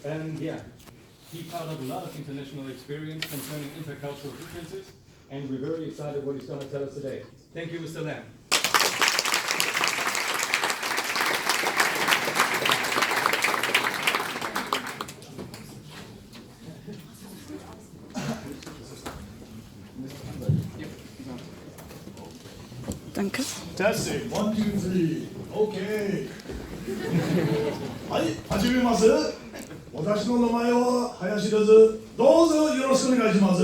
And yeah, he piled up a lot of international experience concerning intercultural differences, and we're very excited what he's going to tell us today. Thank you, Mr. Lam. Danke. Testing. 1, 2, 3. OK。はい、始めます。私の名前は林です。どうぞよろしくお願いします。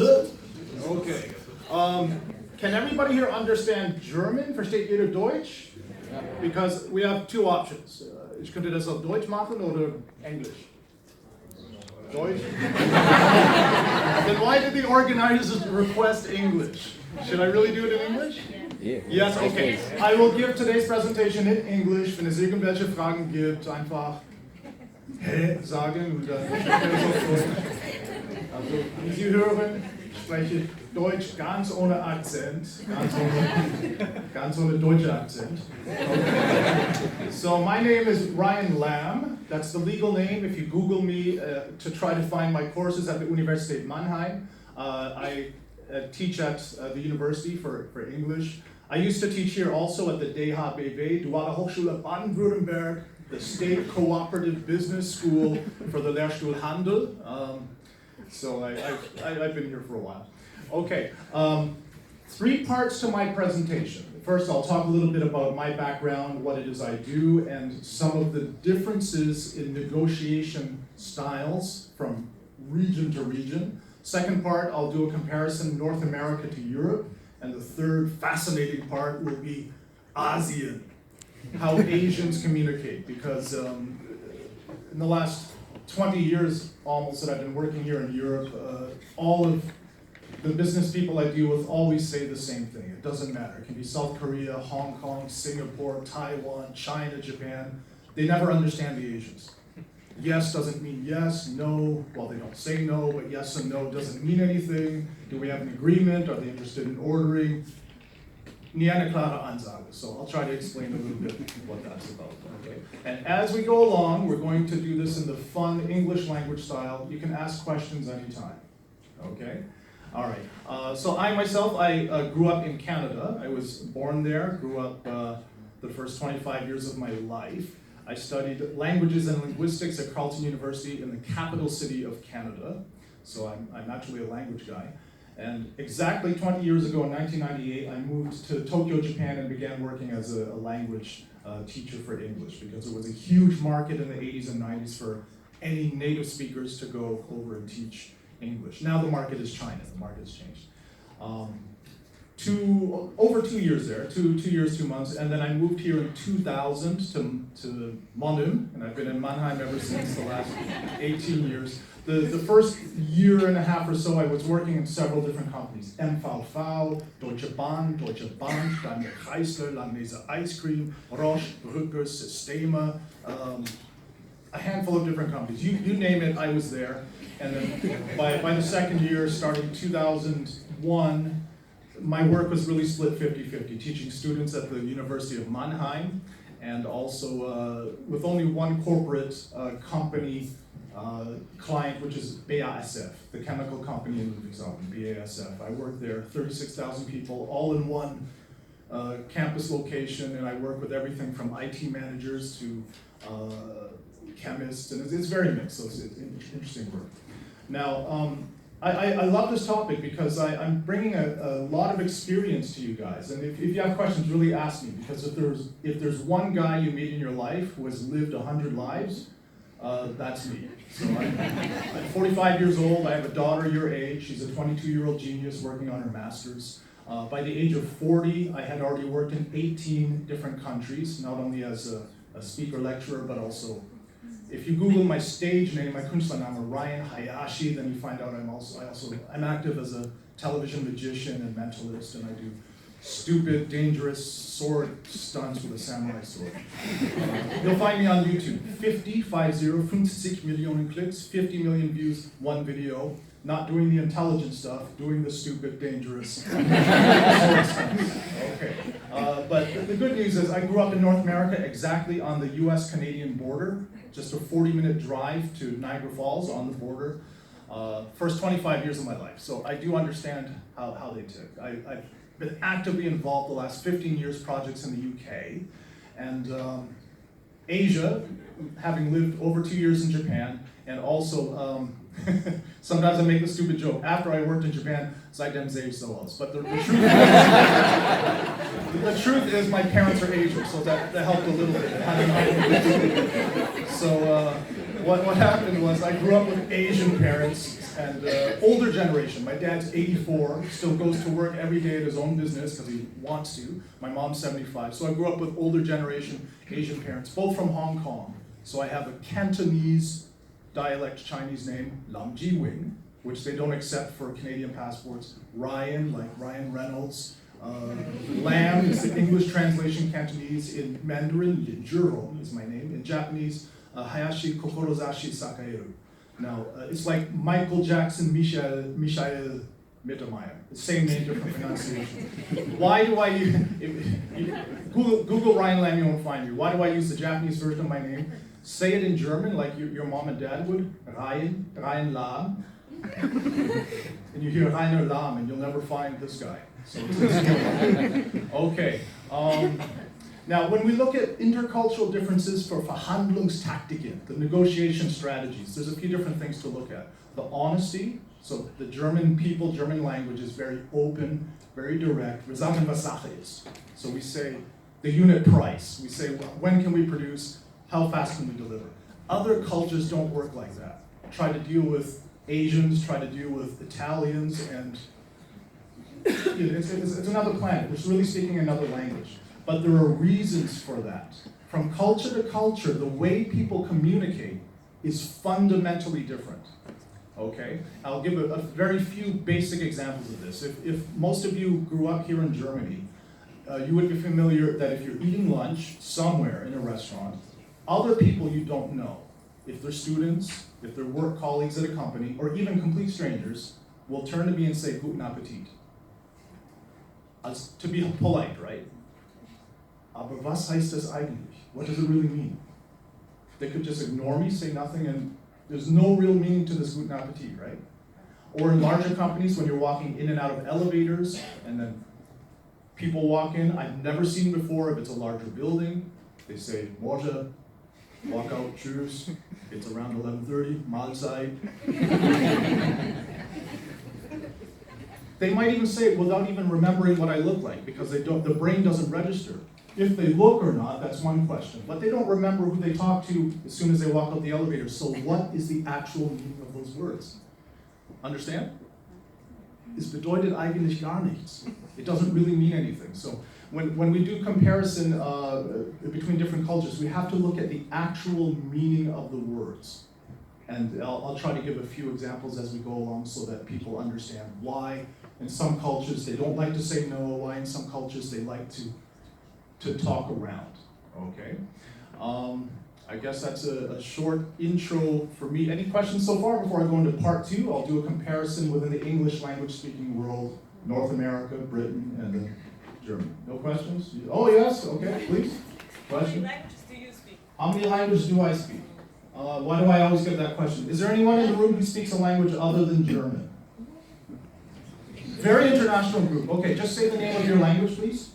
Okay. Can everybody here understand German? Versteht jeder Deutsch? Because we have two options. Ich könnte das auf Deutsch machen oder Englisch. Deutsch? Then why did the organizers request English? Should I really do it in English? Yeah. Yes, okay. I will give today's presentation in English. Wenn es irgendwelche Fragen gibt, einfach sagen und dann also, wie Sie hören, spreche ich Deutsch ganz ohne Akzent, ganz ohne deutscher Akzent. Okay. So my name is Ryan Lam. That's the legal name. If you Google me to try to find my courses at the Universität Mannheim, I teach at the university for English. I used to teach here also at the DHBW, Duale Hochschule Baden-Wuerttemberg, the State Cooperative Business School for the Lehrstuhl Handel. So I've been here for a while. Okay, 3 parts to my presentation. First, I'll talk a little bit about my background, what it is I do, and some of the differences in negotiation styles from region to region. Second part, I'll do a comparison North America to Europe. And the third fascinating part will be ASEAN, how Asians communicate. Because in the last 20 years almost that I've been working here in Europe, all of the business people I deal with always say the same thing. It doesn't matter. It can be South Korea, Hong Kong, Singapore, Taiwan, China, Japan. They never understand the Asians. Yes doesn't mean yes, no, well they don't say no, but yes and no doesn't mean anything. Do we have an agreement? Are they interested in ordering? Nie eine klare Ansage. So I'll try to explain a little bit what that's about. Okay? And as we go along, we're going to do this in the fun English language style. You can ask questions anytime. Okay? All right. So I myself, I grew up in Canada. I was born there, grew up the first 25 years of my life. I studied languages and linguistics at Carleton University in the capital city of Canada. So I'm actually a language guy. And exactly 20 years ago in 1998, I moved to Tokyo, Japan and began working as a language teacher for English because it was a huge market in the 80s and 90s for any native speakers to go over and teach English. Now the market is China, the market has changed. Over 2 years there, 2 years, 2 months, and then I moved here in 2000 to Mannheim, and I've been in Mannheim ever since the last 18 years. The first year and a half or so, I was working in several different companies. MVV, Deutsche Bahn, Daimler Chrysler, Langnese Ice Cream, Roche, Brugger, Systema, a handful of different companies. You name it, I was there. And then by the second year, starting 2001, my work was really split 50-50, teaching students at the University of Mannheim, and also with only one corporate company client, which is BASF, the chemical company in Ludwigshafen, BASF. I worked there, 36,000 people, all in one campus location, and I work with everything from IT managers to chemists, and it's very mixed, so it's interesting work. Now, I love this topic because I'm bringing a lot of experience to you guys, and if you have questions, really ask me, because if there's one guy you meet in your life who has lived 100 lives, that's me. So I'm 45 years old, I have a daughter your age, she's a 22-year-old genius working on her master's. By the age of 40, I had already worked in 18 different countries, not only as a speaker lecturer, but also if you Google my stage name, my Künstlername, Ryan Hayashi, then you find out I'm active as a television magician and mentalist, and I do stupid, dangerous sword stunts with a samurai sword. You'll find me on YouTube. 50 Millionen clicks, 50 million views, one video. Not doing the intelligent stuff, doing the stupid, dangerous sword stunts. Okay. But the good news is I grew up in North America, exactly on the US-Canadian border. just a 40-minute drive to Niagara Falls on the border. First 25 years of my life. So I do understand how they tick. I've been actively involved the last 15 years projects in the UK. And Asia, having lived over 2 years in Japan, and also sometimes I make the stupid joke, after I worked in Japan, seitdem sehe ich so aus. But the truth is my parents are Asian, so that helped a little bit. So what happened was I grew up with Asian parents and older generation. My dad's 84, still goes to work every day at his own business because he wants to. My mom's 75. So I grew up with older generation Asian parents, both from Hong Kong. So I have a Cantonese dialect Chinese name, Lam Ji Wing, which they don't accept for Canadian passports. Ryan, like Ryan Reynolds. Lam is the English translation Cantonese. In Mandarin, Linjuro is my name. In Japanese, Hayashi Kokorozashi Sakaeru. Now, it's like Michael Jackson, Michael Mittermeier. The same name, different pronunciation. Why do I use, Google Ryan Lam, you won't find me. Why do I use the Japanese version of my name? Say it in German like your mom and dad would. Ryan Lam. And you hear Rainer Lam and you'll never find this guy. So okay. Now, when we look at intercultural differences for Verhandlungstaktiken, the negotiation strategies, there's a few different things to look at. The honesty, so the German people, German language is very open, very direct. Wir sagen, was Sache ist. So we say the unit price. We say, when can we produce? How fast can we deliver? Other cultures don't work like that. Try to deal with Asians, try to deal with Italians, and it's another planet. It's really speaking another language. But there are reasons for that. From culture to culture, the way people communicate is fundamentally different. Okay? I'll give a very few basic examples of this. If most of you grew up here in Germany, you would be familiar that if you're eating lunch somewhere in a restaurant, other people you don't know, if they're students, if they're work colleagues at a company, or even complete strangers, will turn to me and say, Guten Appetit. As to be polite, right? Aber was heißt das eigentlich? What does it really mean? They could just ignore me, say nothing, and there's no real meaning to this Guten Appetit, right? Or in larger companies, when you're walking in and out of elevators, and then people walk in, I've never seen before, if it's a larger building, they say, Morgen, walk out, tschüss, it's around 11:30, Mahlzeit. They might even say it without even remembering what I look like, because the brain doesn't register. If they look or not, that's one question. But they don't remember who they talk to as soon as they walk out the elevator. So what is the actual meaning of those words? Understand? Es bedeutet eigentlich gar nichts. It doesn't really mean anything. So when we do comparison between different cultures, we have to look at the actual meaning of the words. And I'll try to give a few examples as we go along so that people understand why in some cultures they don't like to say no, why in some cultures they like to talk around, okay? I guess that's a short intro for me. Any questions so far before I go into part two? I'll do a comparison within the English language speaking world, North America, Britain, and then Germany. No questions? Oh yes, okay, please. Question? How many languages do you speak? How many languages do I speak? Why do I always get that question? Is there anyone in the room who speaks a language other than German? Very international group. Okay, just say the name of your language, please.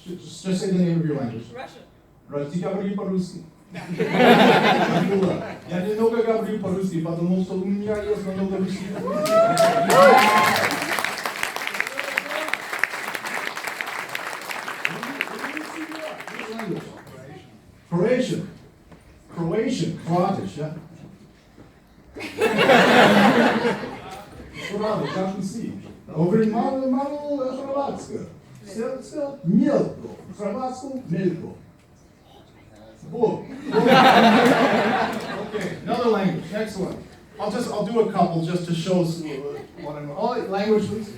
Just say the name of your language. Russian. Ты говоришь по-русски. Я немного говорю по-русски, потому что у меня есть много русских. Croatian. Croatish, yeah. Правда, как си. Говорит мало хорватское. Still, milko. Hrvatsko, milko. Okay, another language. Next one. I'll do a couple just to show what I'm. Oh, language, please.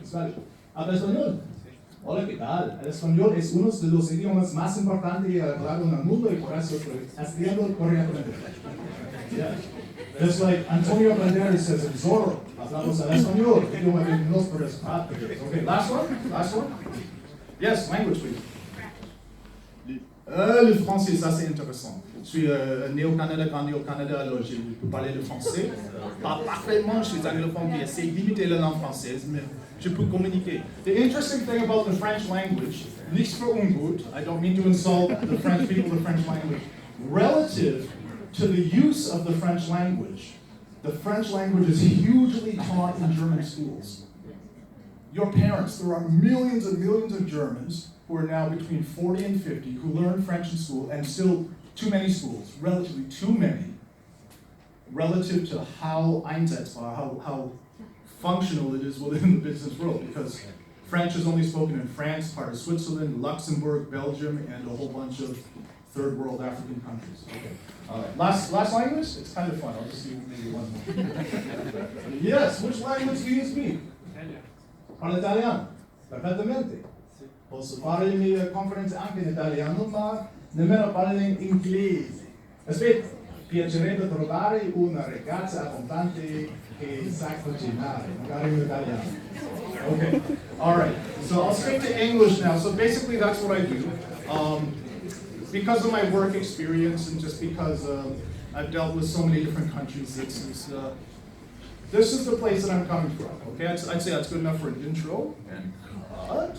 Spanish. ¿Habla español? Hola, ¿qué tal? El español es uno de los idiomas más importantes y hablados en el mundo y por eso estoy estudiando correctamente. Yeah. Just like Antonio Banderas says in Zorro, hablamos el español, idioma de los Okay, last one. Yes, language, please. Le français, ça c'est intéressant. Je suis né au Canada, grandi au Canada, alors je peux parler le français. Pas parfaitement, je suis anglophone qui essaie d'imiter la langue française, mais je peux communiquer. The interesting thing about the French language, nichts für ungut, I don't mean to insult the French people, the French language, relative to the use of the French language is hugely taught in German schools. Your parents, there are millions and millions of Germans who are now between 40 and 50 who learn French in school, and still too many schools, relatively too many, relative to how einsetzbar, how functional it is within the business world, because French is only spoken in France, part of Switzerland, Luxembourg, Belgium, and a whole bunch of third world African countries. Okay. Last language? It's kind of fun. I'll just do maybe one more. Yes, which language do you speak? Italian. Parlo italiano. Perfettamente. Posso fare le mie conferenze anche in italiano, ma nemmeno parlo in inglese. Aspetta, piacerebbe trovare una ragazza abbondante che sa cucinare, magari in italiano. Okay, all right. So I'll stick to English now. So basically that's what I do. Because of my work experience and just because I've dealt with so many different countries, this is the place that I'm coming from. Okay, I'd say that's good enough for an intro. And cut.